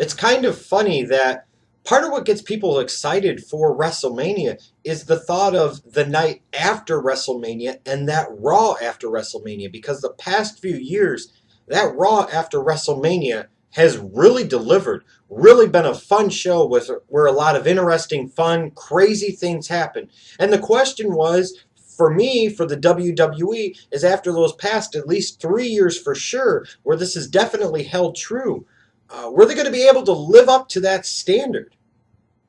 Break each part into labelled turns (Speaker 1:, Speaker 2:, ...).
Speaker 1: It's kind of funny that part of what gets people excited for WrestleMania is the thought of the night after WrestleMania and that Raw after WrestleMania. Because the past few years, that Raw after WrestleMania has really delivered. Really been a fun show with where a lot of interesting, fun, crazy things happen. And the question was, for me, for the WWE, is after those past at least 3 years for sure, where this has definitely held true, were they going to be able to live up to that standard?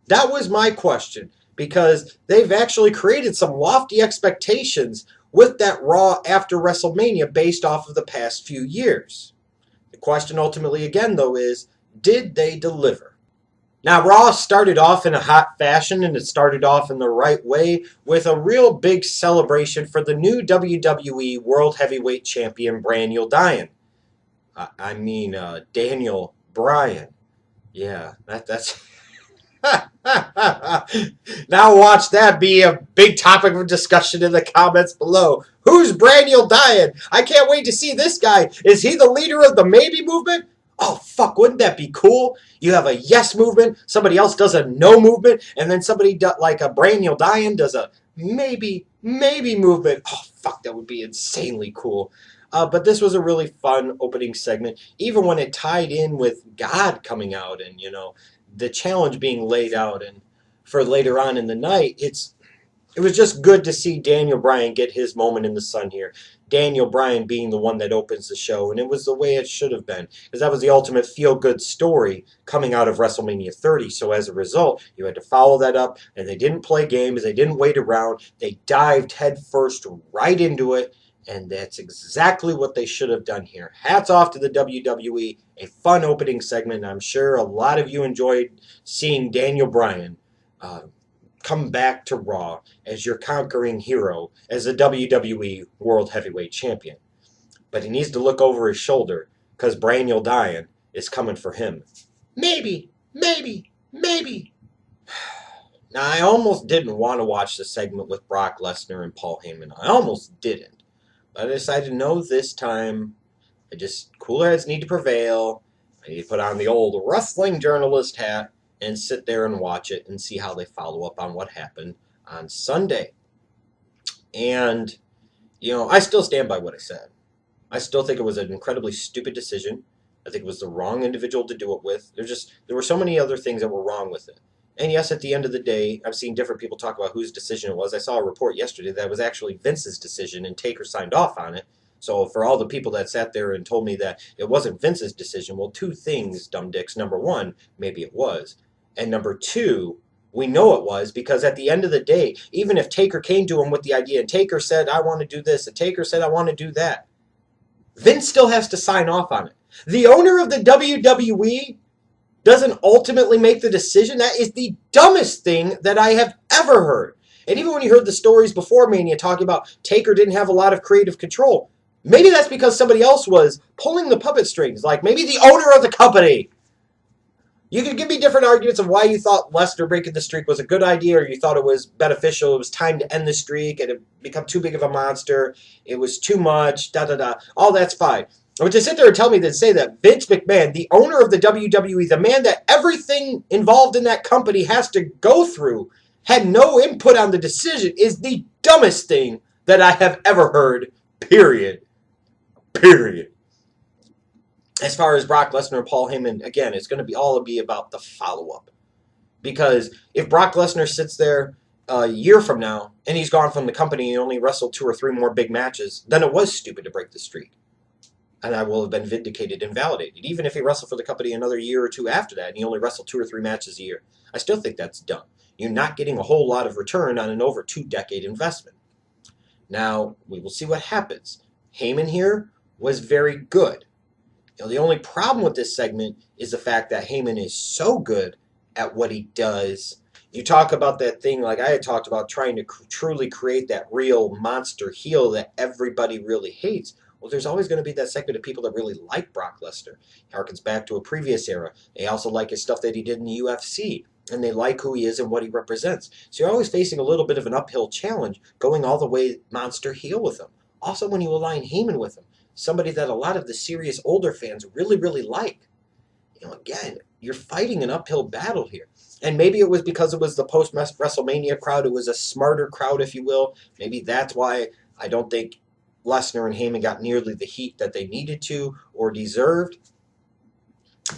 Speaker 1: That was my question, because they've actually created some lofty expectations with that Raw after WrestleMania based off of the past few years. The question ultimately, again, though, is did they deliver? Now, Raw started off in a hot fashion, and it started off in the right way with a real big celebration for the new WWE World Heavyweight Champion, Daniel Bryan. Daniel Bryan. Yeah, that's... Now watch that be a big topic of discussion in the comments below. Who's Daniel Bryan? I can't wait to see this guy. Is he the leader of the maybe movement? Oh, fuck, wouldn't that be cool? You have a yes movement, somebody else does a no movement, and then somebody like a Daniel Bryan does a maybe movement. Oh, fuck, that would be insanely cool. But this was a really fun opening segment, even when it tied in with God coming out and, the challenge being laid out, and for later on in the night, it was just good to see Daniel Bryan get his moment in the sun here. Daniel Bryan being the one that opens the show, and it was the way it should have been, because that was the ultimate feel-good story coming out of WrestleMania 30. So as a result, you had to follow that up, and they didn't play games, they didn't wait around, they dived headfirst right into it, and that's exactly what they should have done here. Hats off to the WWE. A fun opening segment. I'm sure a lot of you enjoyed seeing Daniel Bryan come back to Raw as your conquering hero, as the WWE World Heavyweight Champion. But he needs to look over his shoulder, because Daniel Bryan is coming for him. Maybe. Now, I almost didn't want to watch the segment with Brock Lesnar and Paul Heyman. I almost didn't. But I decided, no, this time, cooler heads need to prevail. I need to put on the old wrestling journalist hat and sit there and watch it and see how they follow up on what happened on Sunday. And, I still stand by what I said. I still think it was an incredibly stupid decision. I think it was the wrong individual to do it with. There were so many other things that were wrong with it. And yes, at the end of the day, I've seen different people talk about whose decision it was. I saw a report yesterday that it was actually Vince's decision, and Taker signed off on it. So for all the people that sat there and told me that it wasn't Vince's decision, well, two things, dumb dicks. Number one, maybe it was. And number two, we know it was, because at the end of the day, even if Taker came to him with the idea, and Taker said, I want to do this, and Taker said, I want to do that, Vince still has to sign off on it. The owner of the WWE doesn't ultimately make the decision. That is the dumbest thing that I have ever heard. And even when you heard the stories before Mania talking about Taker didn't have a lot of creative control, maybe that's because somebody else was pulling the puppet strings, like maybe the owner of the company. You could give me different arguments of why you thought Lesnar breaking the streak was a good idea, or you thought it was beneficial, it was time to end the streak, and it become too big of a monster, it was too much, all that's fine. But to sit there and tell me that, say that Vince McMahon, the owner of the WWE, the man that everything involved in that company has to go through, had no input on the decision, is the dumbest thing that I have ever heard, period. As far as Brock Lesnar and Paul Heyman, again, it's going to all be about the follow-up. Because if Brock Lesnar sits there a year from now, and he's gone from the company and only wrestled 2 or 3 more big matches, then it was stupid to break the streak. And I will have been vindicated and validated. Even if he wrestled for the company another year or 2 after that, and he only wrestled 2 or 3 matches a year, I still think that's dumb. You're not getting a whole lot of return on an over 2-decade investment. Now, we will see what happens. Heyman here was very good. The only problem with this segment is the fact that Heyman is so good at what he does. You talk about that thing like I had talked about, trying to truly create that real monster heel that everybody really hates. Well, there's always going to be that segment of people that really like Brock Lesnar. It harkens back to a previous era. They also like his stuff that he did in the UFC, and they like who he is and what he represents. So you're always facing a little bit of an uphill challenge going all the way monster heel with him. Also, when you align Heyman with him, somebody that a lot of the serious older fans really like. Again, you're fighting an uphill battle here. And maybe it was because it was the post WrestleMania crowd. It was a smarter crowd, if you will. Maybe that's why I don't think Lesnar and Heyman got nearly the heat that they needed to or deserved.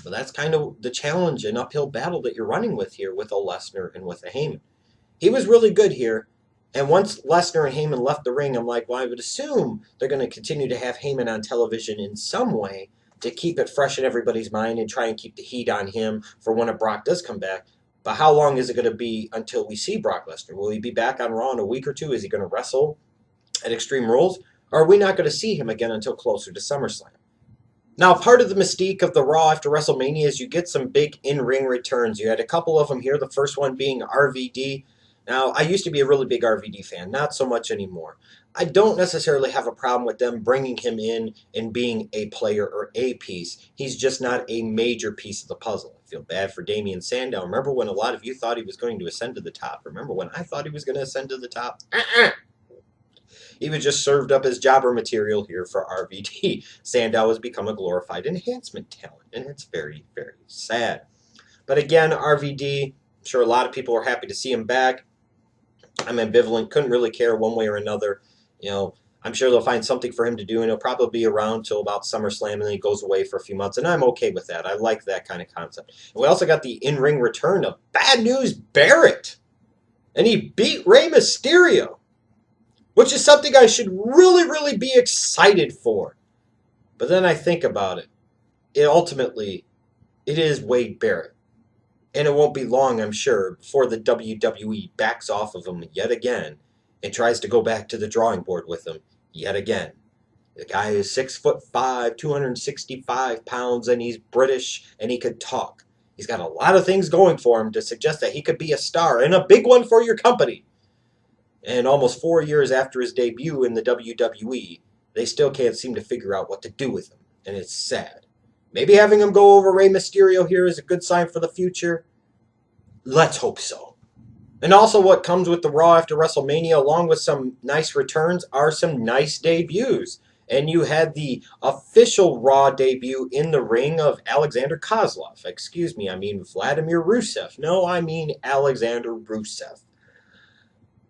Speaker 1: But that's kind of the challenge and uphill battle that you're running with here with a Lesnar and with a Heyman. He was really good here. And once Lesnar and Heyman left the ring, I'm like, well, I would assume they're going to continue to have Heyman on television in some way to keep it fresh in everybody's mind and try and keep the heat on him for when a Brock does come back. But how long is it going to be until we see Brock Lesnar? Will he be back on Raw in a week or two? Is he going to wrestle at Extreme Rules? Or are we not going to see him again until closer to SummerSlam? Now, part of the mystique of the Raw after WrestleMania is you get some big in-ring returns. You had a couple of them here, the first one being RVD. Now, I used to be a really big RVD fan, not so much anymore. I don't necessarily have a problem with them bringing him in and being a player or a piece. He's just not a major piece of the puzzle. I feel bad for Damian Sandow. Remember when a lot of you thought he was going to ascend to the top? Remember when I thought he was going to ascend to the top? He was just served up as jobber material here for RVD. Sandow has become a glorified enhancement talent, and it's very, very sad. But again, RVD, I'm sure a lot of people are happy to see him back. I'm ambivalent, couldn't really care one way or another. You know, I'm sure they'll find something for him to do, and he'll probably be around till about SummerSlam, and then he goes away for a few months, and I'm okay with that. I like that kind of concept. And we also got the in-ring return of Bad News Barrett, and he beat Rey Mysterio, which is something I should really, really be excited for. But then I think about it. It is Wade Barrett. And it won't be long, I'm sure, before the WWE backs off of him yet again and tries to go back to the drawing board with him yet again. The guy is 6'5", 265 pounds, and he's British, and he could talk. He's got a lot of things going for him to suggest that he could be a star, and a big one for your company. And almost 4 years after his debut in the WWE, they still can't seem to figure out what to do with him, and it's sad. Maybe having him go over Rey Mysterio here is a good sign for the future. Let's hope so. And also what comes with the Raw after WrestleMania, along with some nice returns, are some nice debuts. And you had the official Raw debut in the ring of Alexander Kozlov. Excuse me, I mean Vladimir Rusev. No, I mean Alexander Rusev.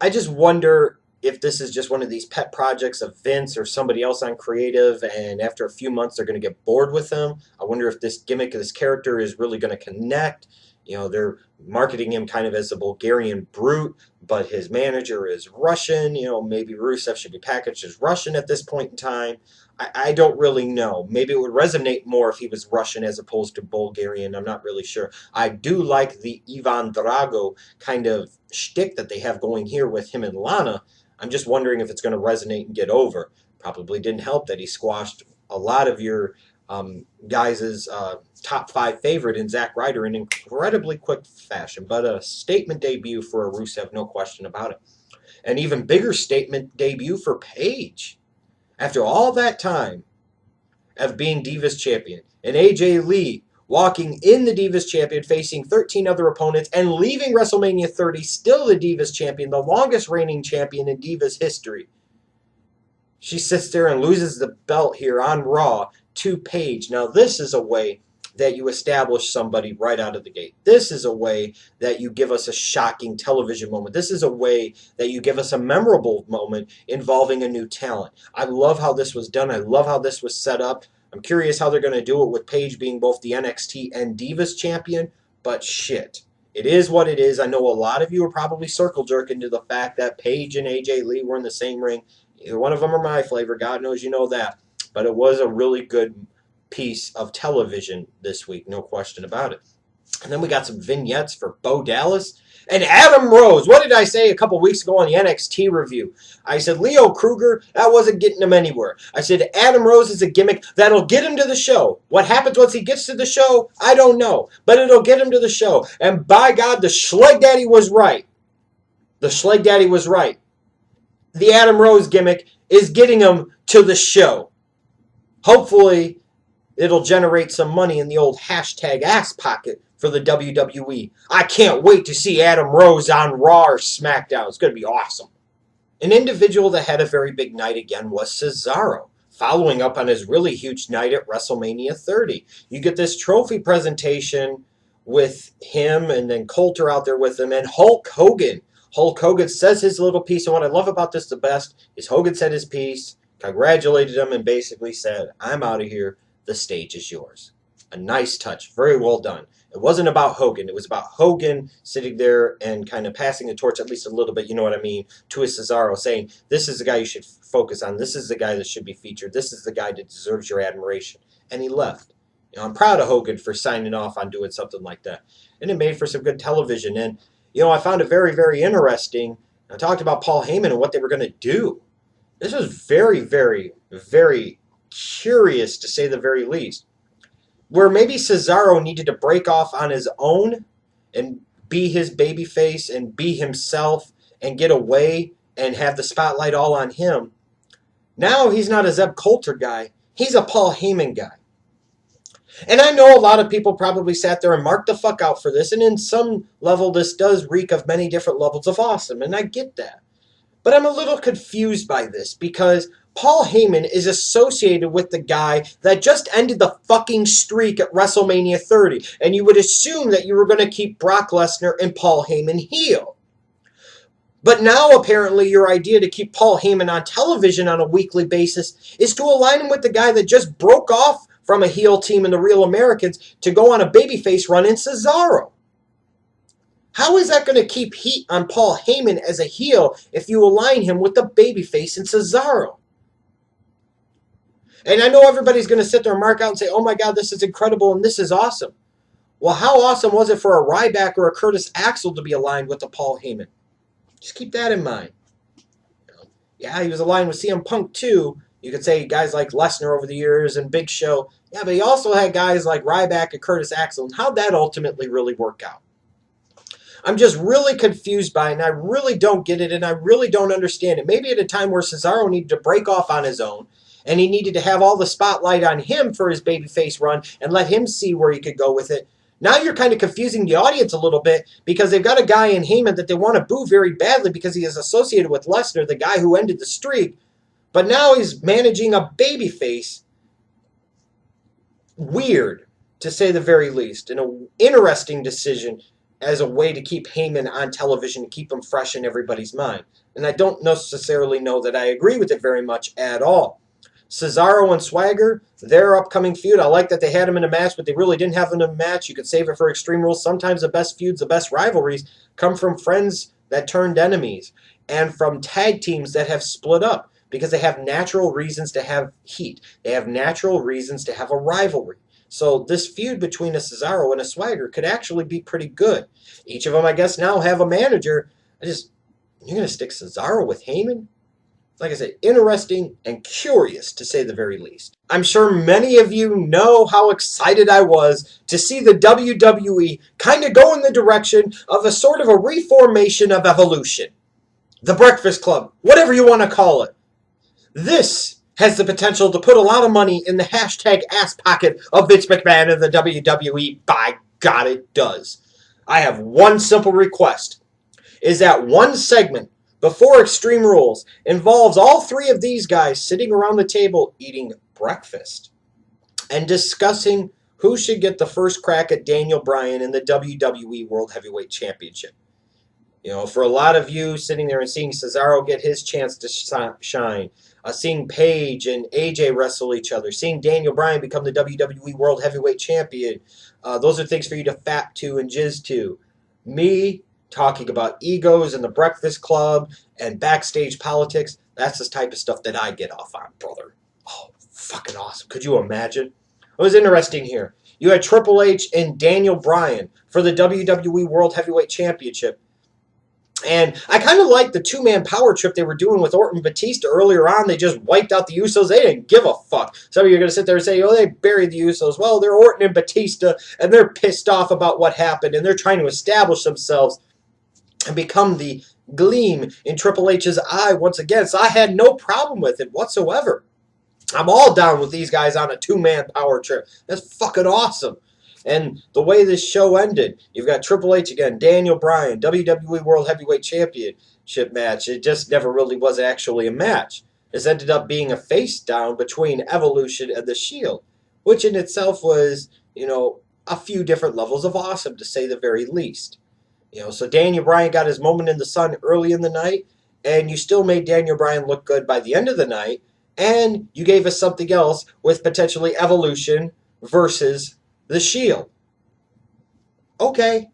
Speaker 1: I just wonder if this is just one of these pet projects of Vince or somebody else on creative, and after a few months they're going to get bored with him. I wonder if this gimmick of this character is really going to connect. You know, they're marketing him kind of as a Bulgarian brute, but his manager is Russian. You know, maybe Rusev should be packaged as Russian at this point in time. I don't really know. Maybe it would resonate more if he was Russian as opposed to Bulgarian. I'm not really sure. I do like the Ivan Drago kind of shtick that they have going here with him and Lana. I'm just wondering if it's going to resonate and get over. Probably didn't help that he squashed a lot of your guys' top 5 favorite in Zack Ryder in incredibly quick fashion. But a statement debut for a Rusev, no question about it. An even bigger statement debut for Paige. After all that time of being Divas Champion, and AJ Lee walking in the Divas Champion, facing 13 other opponents, and leaving WrestleMania 30 still the Divas Champion, the longest reigning champion in Divas history. She sits there and loses the belt here on Raw to Paige. Now, this is a way that you establish somebody right out of the gate. This is a way that you give us a shocking television moment. This is a way that you give us a memorable moment involving a new talent. I love how this was done. I love how this was set up. I'm curious how they're going to do it with Paige being both the NXT and Divas champion, but shit. It is what it is. I know a lot of you are probably circle jerking to the fact that Paige and AJ Lee were in the same ring. Either one of them are my flavor. God knows you know that. But it was a really good piece of television this week, no question about it. And then we got some vignettes for Bo Dallas and Adam Rose. What did I say a couple weeks ago on the NXT review? I said Leo Kruger, that wasn't getting him anywhere. I said Adam Rose is a gimmick that'll get him to the show. What happens once he gets to the show, I don't know. But it'll get him to the show. And by God, the Schleg Daddy was right. The Schleg Daddy was right. The Adam Rose gimmick is getting him to the show. Hopefully, it'll generate some money in the old hashtag ass pocket for the WWE. I can't wait to see Adam Rose on Raw or SmackDown. It's going to be awesome. An individual that had a very big night again was Cesaro, following up on his really huge night at WrestleMania 30. You get this trophy presentation with him, and then Coulter out there with him, and Hulk Hogan. Hulk Hogan says his little piece, and what I love about this the best is Hogan said his piece, congratulated him, and basically said, I'm out of here. The stage is yours. A nice touch. Very well done. It wasn't about Hogan. It was about Hogan sitting there and kind of passing the torch at least a little bit, you know what I mean, to his Cesaro, saying, this is the guy you should focus on. This is the guy that should be featured. This is the guy that deserves your admiration. And he left. You know, I'm proud of Hogan for signing off on doing something like that. And it made for some good television. And, you know, I found it very, very interesting. I talked about Paul Heyman and what they were going to do. This was very, very, very curious, to say the very least. Where maybe Cesaro needed to break off on his own and be his babyface and be himself and get away and have the spotlight all on him. Now he's not a Zeb Coulter guy. He's a Paul Heyman guy. And I know a lot of people probably sat there and marked the fuck out for this, and in some level this does reek of many different levels of awesome, and I get that. But I'm a little confused by this, because Paul Heyman is associated with the guy that just ended the fucking streak at WrestleMania 30, and you would assume that you were going to keep Brock Lesnar and Paul Heyman heel. But now, apparently, your idea to keep Paul Heyman on television on a weekly basis is to align him with the guy that just broke off from a heel team in the Real Americans to go on a babyface run in Cesaro. How is that going to keep heat on Paul Heyman as a heel if you align him with the babyface in Cesaro? And I know everybody's going to sit there and mark out and say, oh my God, this is incredible and this is awesome. Well, how awesome was it for a Ryback or a Curtis Axel to be aligned with the Paul Heyman? Just keep that in mind. Yeah, he was aligned with CM Punk too. You could say guys like Lesnar over the years and Big Show. Yeah, but he also had guys like Ryback and Curtis Axel. And how'd that ultimately really work out? I'm just really confused by it, and I really don't get it, and I really don't understand it. Maybe at a time where Cesaro needed to break off on his own, and he needed to have all the spotlight on him for his babyface run and let him see where he could go with it. Now you're kind of confusing the audience a little bit, because they've got a guy in Heyman that they want to boo very badly because he is associated with Lesnar, the guy who ended the streak. But now he's managing a babyface. Weird, to say the very least. And an interesting decision as a way to keep Heyman on television and keep him fresh in everybody's mind. And I don't necessarily know that I agree with it very much at all. Cesaro and Swagger, their upcoming feud, I like that they had him in a match, but they really didn't have him in a match. You could save it for Extreme Rules. Sometimes the best feuds, the best rivalries come from friends that turned enemies and from tag teams that have split up, because they have natural reasons to have heat. They have natural reasons to have a rivalry. So this feud between a Cesaro and a Swagger could actually be pretty good. Each of them, I guess, now have a manager. You're going to stick Cesaro with Heyman? Like I said, interesting and curious, to say the very least. I'm sure many of you know how excited I was to see the WWE kind of go in the direction of a sort of a reformation of Evolution. The Breakfast Club, whatever you want to call it. This has the potential to put a lot of money in the hashtag ass pocket of Vince McMahon and the WWE. By God, it does. I have one simple request, is that one segment before Extreme Rules involves all three of these guys sitting around the table eating breakfast and discussing who should get the first crack at Daniel Bryan in the WWE World Heavyweight Championship. You know, for a lot of you sitting there and seeing Cesaro get his chance to shine, seeing Paige and AJ wrestle each other, seeing Daniel Bryan become the WWE World Heavyweight Champion, those are things for you to fap to and jizz to. Me talking about egos and the Breakfast Club and backstage politics, that's the type of stuff that I get off on, brother. Oh, fucking awesome. Could you imagine? It was interesting here. You had Triple H and Daniel Bryan for the WWE World Heavyweight Championship. And I kind of like the two-man power trip they were doing with Orton and Batista earlier on. They just wiped out the Usos. They didn't give a fuck. Some of you are going to sit there and say, oh, they buried the Usos. Well, they're Orton and Batista, and they're pissed off about what happened, and they're trying to establish themselves and become the gleam in Triple H's eye once again. So I had no problem with it whatsoever. I'm all down with these guys on a two-man power trip. That's fucking awesome. And the way this show ended, you've got Triple H again, Daniel Bryan, WWE World Heavyweight Championship match. It just never really was actually a match. This ended up being a face down between Evolution and The Shield, which in itself was, you know, a few different levels of awesome, to say the very least. So Daniel Bryan got his moment in the sun early in the night, and you still made Daniel Bryan look good by the end of the night, and you gave us something else with potentially Evolution versus The Shield. Okay,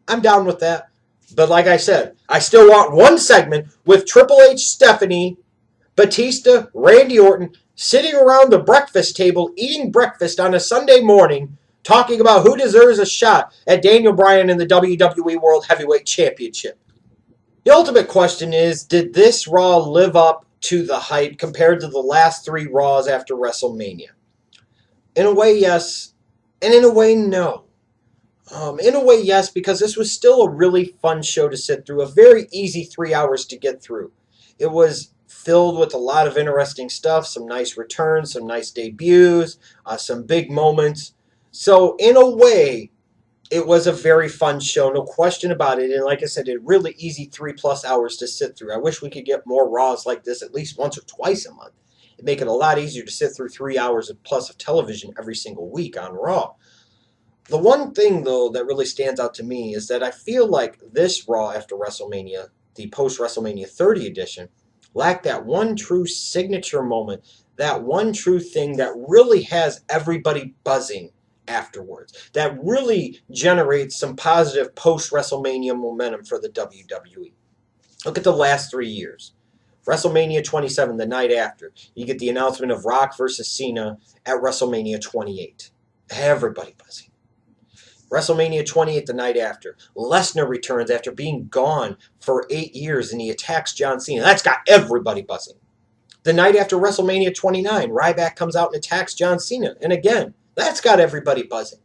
Speaker 1: I'm down with that. But like I said, I still want one segment with Triple H, Stephanie, Batista, Randy Orton sitting around the breakfast table eating breakfast on a Sunday morning, talking about who deserves a shot at Daniel Bryan in the WWE World Heavyweight Championship. The ultimate question is, did this Raw live up to the hype compared to the last 3 Raws after WrestleMania? In a way, yes, and in a way, no. In a way, yes, because this was still a really fun show to sit through, a very easy 3 hours to get through. It was filled with a lot of interesting stuff, some nice returns, some nice debuts, some big moments. So, in a way, it was a very fun show, no question about it. And like I said, a really easy 3+ hours to sit through. I wish we could get more Raws like this at least once or twice a month. It'd make it a lot easier to sit through 3 hours plus of television every single week on Raw. The one thing, though, that really stands out to me is that I feel like this Raw after WrestleMania, the post-WrestleMania 30 edition, lacked that one true signature moment, that one true thing that really has everybody buzzing afterwards, that really generates some positive post-WrestleMania momentum for the WWE. Look at the last 3 years. WrestleMania 27, the night after, you get the announcement of Rock versus Cena at WrestleMania 28. Everybody buzzing. WrestleMania 28 the night after. Lesnar returns after being gone for 8 years and he attacks John Cena. That's got everybody buzzing. The night after WrestleMania 29, Ryback comes out and attacks John Cena. And again, that's got everybody buzzing.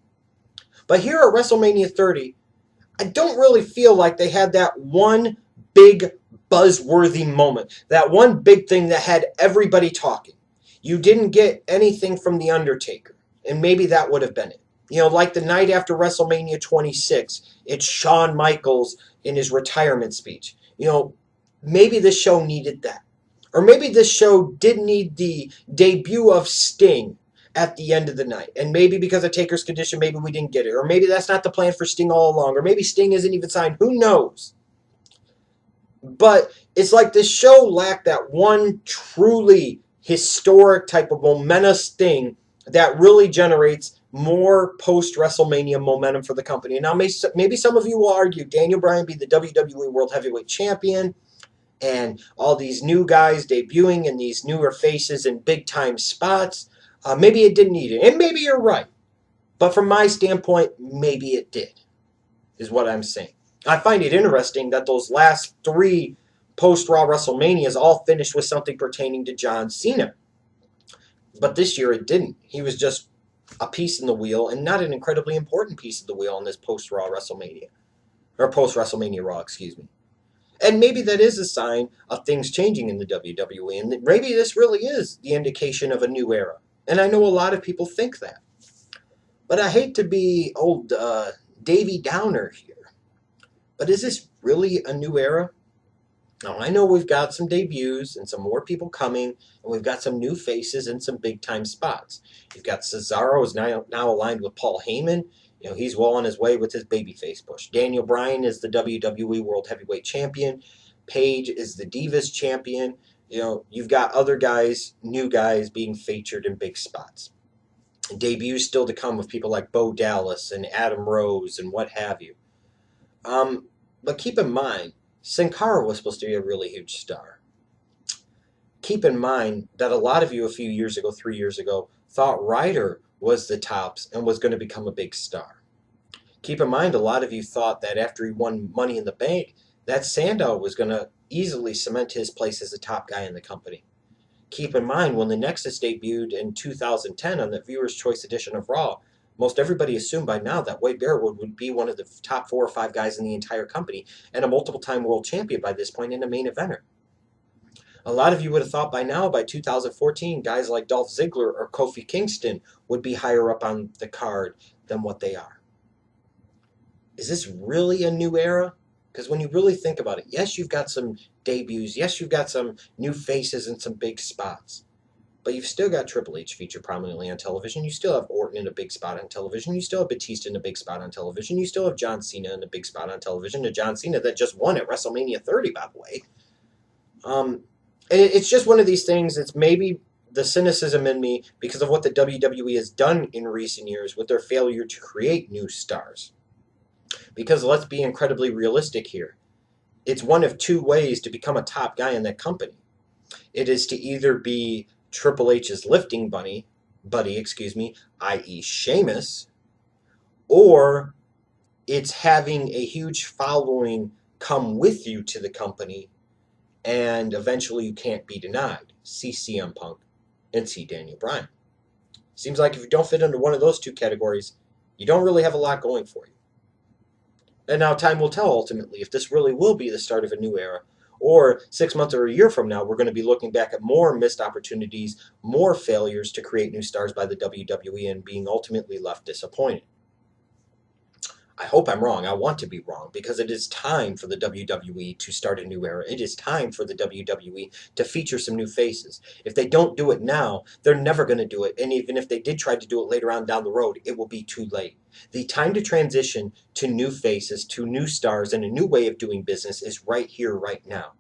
Speaker 1: But here at WrestleMania 30, I don't really feel like they had that one big buzzworthy moment. That one big thing that had everybody talking. You didn't get anything from The Undertaker. And maybe that would have been it. Like the night after WrestleMania 26, it's Shawn Michaels in his retirement speech. Maybe this show needed that. Or maybe this show did need the debut of Sting at the end of the night. And maybe because of Taker's condition, maybe we didn't get it. Or maybe that's not the plan for Sting all along. Or maybe Sting isn't even signed. Who knows? But it's like this show lacked that one truly historic type of momentous thing that really generates more post-WrestleMania momentum for the company. And now maybe some of you will argue Daniel Bryan be the WWE World Heavyweight Champion and all these new guys debuting and these newer faces in big-time spots. Maybe it didn't need it. And maybe you're right. But from my standpoint, maybe it did, is what I'm saying. I find it interesting that those last 3 post-Raw WrestleManias all finished with something pertaining to John Cena. But this year it didn't. He was just a piece in the wheel, and not an incredibly important piece of the wheel on this post-Raw WrestleMania. Or post-WrestleMania Raw, excuse me. And maybe that is a sign of things changing in the WWE, and maybe this really is the indication of a new era. And I know a lot of people think that. But I hate to be old Davy Downer here. But is this really a new era? Now, I know we've got some debuts and some more people coming, and we've got some new faces and some big-time spots. You've got Cesaro is now aligned with Paul Heyman. He's well on his way with his babyface push. Daniel Bryan is the WWE World Heavyweight Champion. Paige is the Divas Champion. You've got other guys, new guys, being featured in big spots. Debuts still to come with people like Bo Dallas and Adam Rose and what have you. But keep in mind, Sin Cara was supposed to be a really huge star. Keep in mind that a lot of you a few years ago, 3 years ago, thought Ryder was the tops and was going to become a big star. Keep in mind, a lot of you thought that after he won Money in the Bank, that Sandow was going to easily cement his place as the top guy in the company. Keep in mind, when the Nexus debuted in 2010 on the Viewer's Choice edition of Raw, most everybody assumed by now that Wade Barrett would be one of the top 4 or 5 guys in the entire company and a multiple-time world champion by this point and a main eventer. A lot of you would have thought by now, by 2014, guys like Dolph Ziggler or Kofi Kingston would be higher up on the card than what they are. Is this really a new era? Because when you really think about it, yes, you've got some debuts. Yes, you've got some new faces and some big spots. But you've still got Triple H featured prominently on television. You still have Orton in a big spot on television. You still have Batista in a big spot on television. You still have John Cena in a big spot on television. And John Cena that just won at WrestleMania 30, by the way. It's just one of these things. It's maybe the cynicism in me because of what the WWE has done in recent years with their failure to create new stars. Because let's be incredibly realistic here. It's one of two ways to become a top guy in that company. It is to either be Triple H's lifting buddy, i.e. Sheamus, or it's having a huge following come with you to the company, and eventually you can't be denied. See CM Punk and see Daniel Bryan. Seems like if you don't fit into one of those two categories, you don't really have a lot going for you. And now time will tell ultimately if this really will be the start of a new era, or 6 months or a year from now, we're going to be looking back at more missed opportunities, more failures to create new stars by the WWE and being ultimately left disappointed. I hope I'm wrong. I want to be wrong because it is time for the WWE to start a new era. It is time for the WWE to feature some new faces. If they don't do it now, they're never going to do it. And even if they did try to do it later on down the road, it will be too late. The time to transition to new faces, to new stars, and a new way of doing business is right here, right now.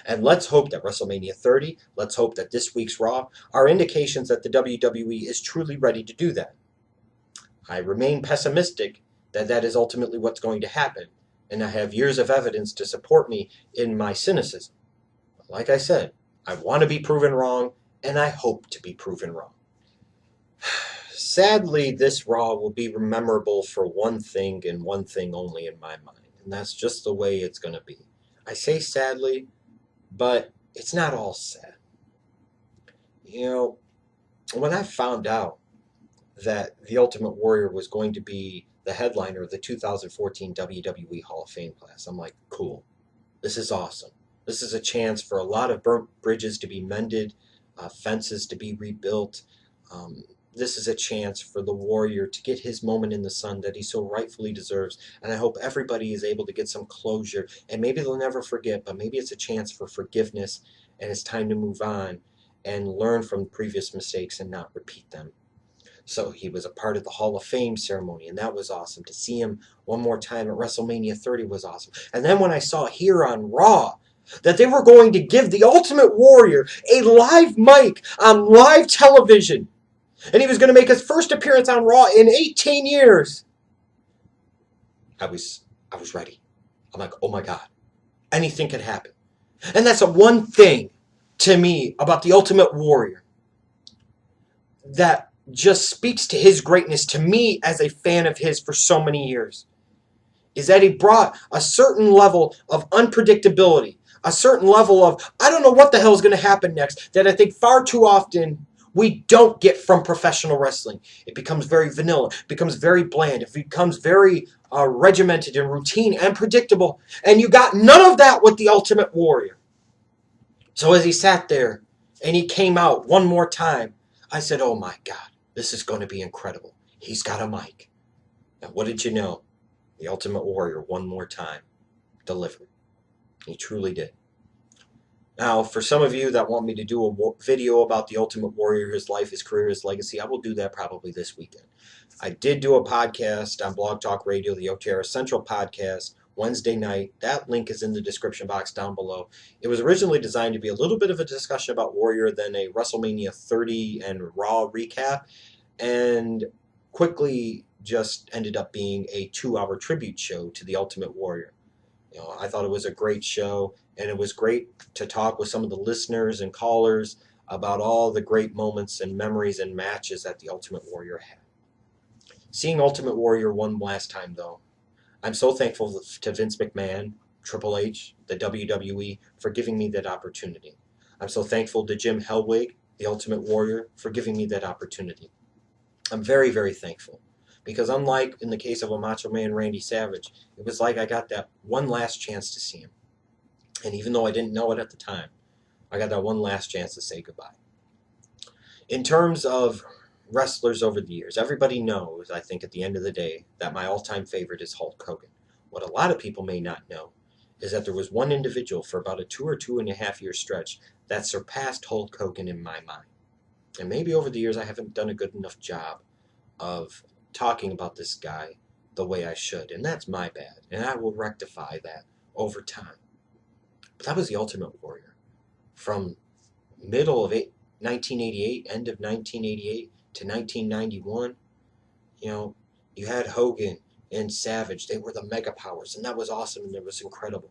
Speaker 1: And let's hope that WrestleMania 30, let's hope that this week's Raw are indications that the WWE is truly ready to do that. I remain pessimistic that is ultimately what's going to happen, and I have years of evidence to support me in my cynicism. But like I said, I want to be proven wrong, and I hope to be proven wrong. Sadly, this Raw will be memorable for one thing and one thing only in my mind, and that's just the way it's going to be. I say sadly, but it's not all sad. You know, when I found out that The Ultimate Warrior was going to be the headliner of the 2014 WWE Hall of Fame class, I'm like, cool. This is awesome. This is a chance for a lot of burnt bridges to be mended, fences to be rebuilt. This is a chance for the Warrior to get his moment in the sun that he so rightfully deserves. And I hope everybody is able to get some closure. And maybe they'll never forget, but maybe it's a chance for forgiveness. And it's time to move on and learn from previous mistakes and not repeat them. So he was a part of the Hall of Fame ceremony, and that was awesome. To see him one more time at WrestleMania 30 was awesome. And then when I saw here on Raw that they were going to give the Ultimate Warrior a live mic on live television, and he was going to make his first appearance on Raw in 18 years, I was ready. I'm like, oh my God, anything could happen. And that's the one thing to me about the Ultimate Warrior that just speaks to his greatness to me as a fan of his for so many years, is that he brought a certain level of unpredictability, a certain level of, I don't know what the hell is going to happen next, that I think far too often we don't get from professional wrestling. It becomes very vanilla, it becomes very bland, it becomes very regimented and routine and predictable, and you got none of that with the Ultimate Warrior. So as he sat there and he came out one more time, I said, oh my God, this is going to be incredible. He's got a mic. And what did you know? The Ultimate Warrior, one more time, delivered. He truly did. Now, for some of you that want me to do a video about the Ultimate Warrior, his life, his career, his legacy, I will do that probably this weekend. I did do a podcast on Blog Talk Radio, the Otera Central podcast, Wednesday night. That link is in the description box down below. It was originally designed to be a little bit of a discussion about Warrior, then a WrestleMania 30 and Raw recap, and quickly just ended up being a 2-hour tribute show to the Ultimate Warrior. You know, I thought it was a great show, and it was great to talk with some of the listeners and callers about all the great moments and memories and matches that the Ultimate Warrior had. Seeing Ultimate Warrior one last time, though, I'm so thankful to Vince McMahon, Triple H, the WWE, for giving me that opportunity. I'm so thankful to Jim Hellwig, the Ultimate Warrior, for giving me that opportunity. I'm very, very thankful. Because unlike in the case of a Macho Man Randy Savage, it was like I got that one last chance to see him. And even though I didn't know it at the time, I got that one last chance to say goodbye. In terms of wrestlers over the years, everybody knows, I think at the end of the day, that my all-time favorite is Hulk Hogan. What a lot of people may not know is that there was one individual for about a 2 or 2.5 year stretch that surpassed Hulk Hogan in my mind. And maybe over the years I haven't done a good enough job of talking about this guy the way I should. And that's my bad. And I will rectify that over time. But that was the Ultimate Warrior. From middle of 1988, end of 1988 to 1991, you know, you had Hogan and Savage. They were the mega powers, and that was awesome, and it was incredible.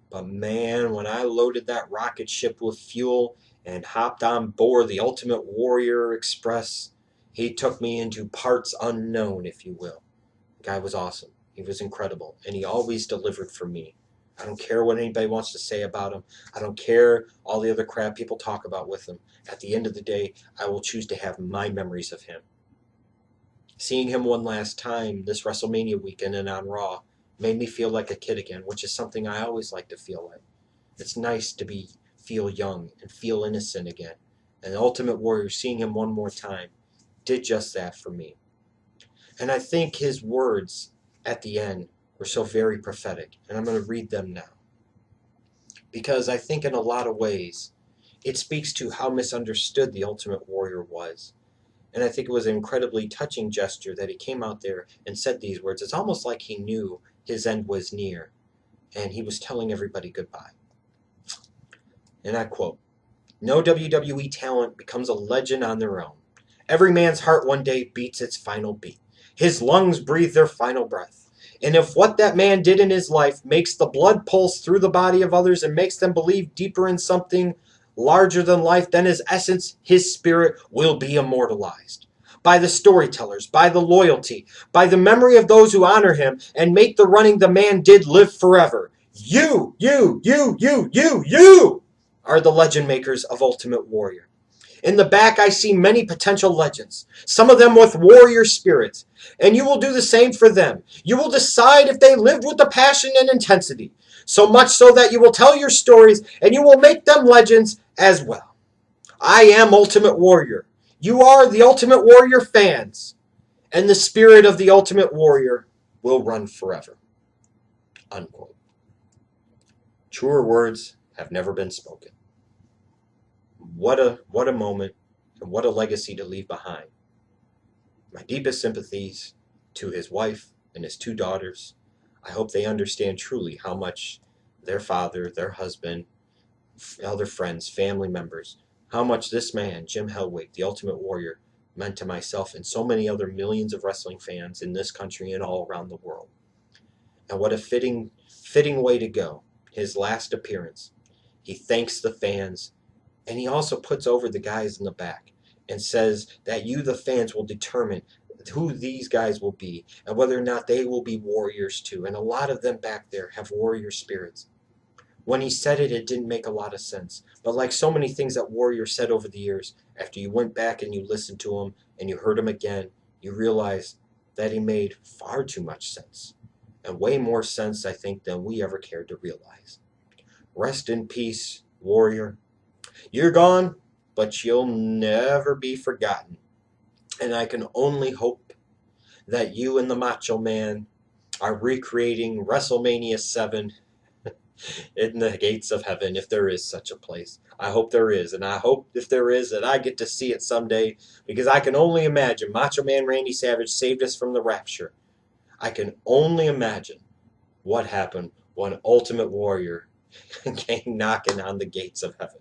Speaker 1: But man, when I loaded that rocket ship with fuel and hopped on board the Ultimate Warrior Express, he took me into parts unknown, if you will. The guy was awesome. He was incredible, and he always delivered for me. I don't care what anybody wants to say about him. I don't care all the other crap people talk about with him. At the end of the day, I will choose to have my memories of him. Seeing him one last time this WrestleMania weekend and on Raw made me feel like a kid again, which is something I always like to feel like. It's nice to feel young and feel innocent again. And the Ultimate Warrior, seeing him one more time, did just that for me. And I think his words at the end were so very prophetic, and I'm going to read them now. Because I think in a lot of ways, it speaks to how misunderstood the Ultimate Warrior was. And I think it was an incredibly touching gesture that he came out there and said these words. It's almost like he knew his end was near, and he was telling everybody goodbye. And I quote, "No WWE talent becomes a legend on their own. Every man's heart one day beats its final beat. His lungs breathe their final breath. And if what that man did in his life makes the blood pulse through the body of others and makes them believe deeper in something larger than life, then his essence, his spirit, will be immortalized. By the storytellers, by the loyalty, by the memory of those who honor him and make the running the man did live forever. You are the legend makers of Ultimate Warrior. In the back, I see many potential legends, some of them with warrior spirits, and you will do the same for them. You will decide if they lived with the passion and intensity, so much so that you will tell your stories and you will make them legends as well. I am Ultimate Warrior. You are the Ultimate Warrior fans, and the spirit of the Ultimate Warrior will run forever." Unquote. Truer words have never been spoken. What a moment, and what a legacy to leave behind. My deepest sympathies to his wife and his two daughters. I hope they understand truly how much their father, their husband, other friends, family members, how much this man, Jim Hellwig, the Ultimate Warrior, meant to myself and so many other millions of wrestling fans in this country and all around the world. And what a fitting way to go. His last appearance. He thanks the fans, and he also puts over the guys in the back and says that you, the fans, will determine who these guys will be and whether or not they will be warriors too. And a lot of them back there have warrior spirits. When he said it, it didn't make a lot of sense. But like so many things that Warrior said over the years, after you went back and you listened to him and you heard him again, you realized that he made far too much sense. And way more sense, I think, than we ever cared to realize. Rest in peace, Warrior. You're gone, but you'll never be forgotten. And I can only hope that you and the Macho Man are recreating WrestleMania 7 in the gates of heaven, if there is such a place. I hope there is, and I hope if there is that I get to see it someday, because I can only imagine Macho Man Randy Savage saved us from the rapture. I can only imagine what happened when Ultimate Warrior came knocking on the gates of heaven.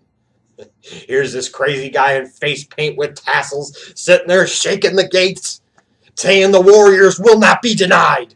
Speaker 1: Here's this crazy guy in face paint with tassels sitting there shaking the gates, saying the Warriors will not be denied.